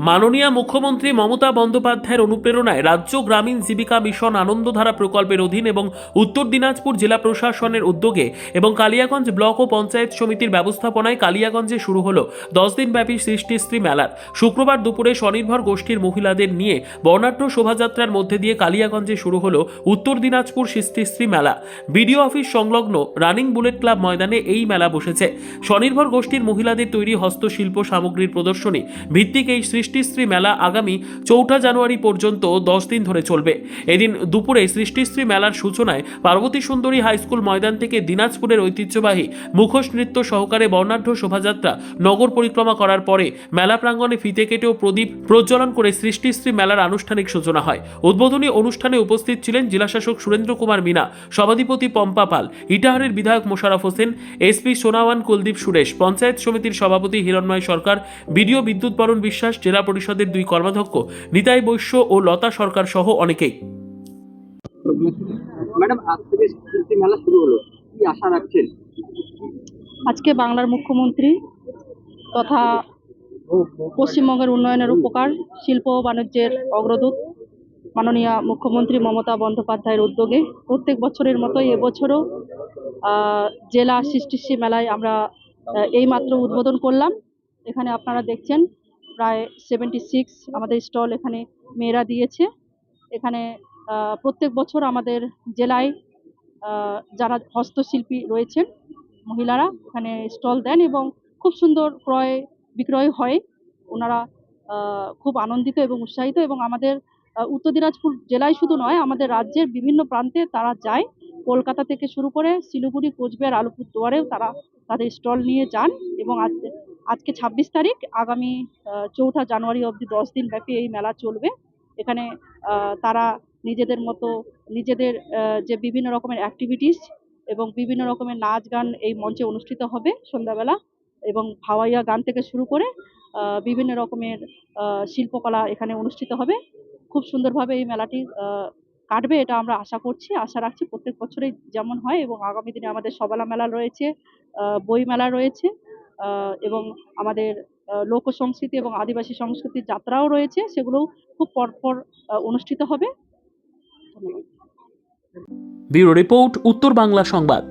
মাননীয় মুখ্যমন্ত্রী মমতা বন্দ্যোপাধ্যায়ের অনুপ্রেরণায় রাজ্য গ্রামীণ জীবিকা মিশন আনন্দধারা প্রকল্পের অধীন এবং উত্তর দিনাজপুর জেলা প্রশাসনের উদ্যোগে এবং কালিয়াগঞ্জ ব্লক ও পঞ্চায়েত সমিতির ব্যবস্থাপনায় কালিয়াগঞ্জে শুরু হলো 10 দিনব্যাপী সৃষ্টিশ্রী মেলার শুক্রবার দুপুরে স্বনির্ভর গোষ্ঠীর মহিলাদের নিয়ে বর্ণাঢ্য শোভাযাত্রার মধ্যে দিয়ে কালিয়াগঞ্জে শুরু হলো উত্তর দিনাজপুর সৃষ্টিশ্রী মেলা। বিডিও অফিস সংলগ্ন রানিং বুলেট ক্লাব ময়দানে এই মেলা বসেছে। স্বনির্ভর গোষ্ঠীর মহিলাদের তৈরি হস্তশিল্প সামগ্রীর প্রদর্শনী ভিত্তিক এই সৃষ্টিশ্রী মেলা আগামী 4 জানুয়ারি পর্যন্ত 10 দিন ধরে চলবে। এদিন দুপুরে সৃষ্টিশ্রী মেলার সূচনায় পার্বতী সুন্দরী হাই স্কুল ময়দান থেকে দিনাজপুরের ঐতিহ্যবাহী মুখোশ নৃত্য সহকারে বর্ণাঢ্য শোভাযাত্রা নগর পরিক্রমা করার পরে মেলা প্রাঙ্গণে ফিতে কেটে ও প্রদীপ প্রজ্বলন করে সৃষ্টিশ্রী মেলার আনুষ্ঠানিক সূচনা হয়। উদ্বোধনী অনুষ্ঠানে উপস্থিত ছিলেন জেলাশাসক সুরেন্দ্র কুমার মিনা, সভাধিপতি পম্পা পাল, ইটাহারের বিধায়ক মোশাররফ হোসেন, এসপি সোনাওয়ান কুলদীপ সুরেশ, পঞ্চায়েত সমিতির সভাপতি হিরণময় সরকার, বিডিও বিদ্যুৎ বরণ বিশ্বাস, জেলা পরিষদের 2 কর্মাধ্যক্ষ নিতাই বৈশ্য ও লতা সরকার সহ অনেকেই। ম্যাডাম, আজ থেকে সৃষ্টি মেলা শুরু হলো, কি আশা রাখছেন? আজকে বাংলার মুখ্যমন্ত্রী তথা পশ্চিমবঙ্গের উন্নয়নের উপকার শিল্প ও বাণিজ্যের অগ্রদূত মাননীয় মুখ্যমন্ত্রী মমতা বন্দ্যোপাধ্যায়ের উদ্যোগে প্রত্যেক বছরের মতোই এবছরও জেলা সৃষ্টিশ্রী মেলায় আমরা এইমাত্র উদ্বোধন করলাম। এখানে আপনারা দেখছেন প্রায় 76 আমাদের স্টল এখানে মেয়েরা দিয়েছে। এখানে প্রত্যেক বছর আমাদের জেলায় যারা হস্তশিল্পী রয়েছেন মহিলারা এখানে স্টল দেন এবং খুব সুন্দর ক্রয় বিক্রয় হয়। ওনারা খুব আনন্দিত এবং উৎসাহিত এবং আমাদের উত্তর দিনাজপুর জেলায় শুধু নয়, আমাদের রাজ্যের বিভিন্ন প্রান্তে তারা যায়। কলকাতা থেকে শুরু করে শিলিগুড়ি, কোচবিহার, আলিপুরদুয়ারেও তারা তাদের স্টল নিয়ে যান এবং আজকে 26 তারিখ, আগামী 4 জানুয়ারি অবধি 10 দিন ব্যাপী এই মেলা চলবে। এখানে তারা নিজেদের মতো নিজেদের যে বিভিন্ন রকমের অ্যাক্টিভিটিস এবং বিভিন্ন রকমের নাচ গান এই মঞ্চে অনুষ্ঠিত হবে সন্ধ্যাবেলা, এবং ভাওয়াইয়া গান থেকে শুরু করে বিভিন্ন রকমের শিল্পকলা এখানে অনুষ্ঠিত হবে। খুব সুন্দরভাবে এই মেলাটি কাটবে এটা আমরা আশা রাখছি প্রত্যেক বছরেই যেমন হয়। এবং আগামী দিনে আমাদের সবালা মেলা রয়েছে, বই মেলা রয়েছে এবং আমাদের লোক সংস্কৃতি এবং আদিবাসী সংস্কৃতির যাত্রাও রয়েছে, সেগুলোও খুব পরপর অনুষ্ঠিত হবে। ব্যুরো রিপোর্ট, উত্তর বাংলা সংবাদ।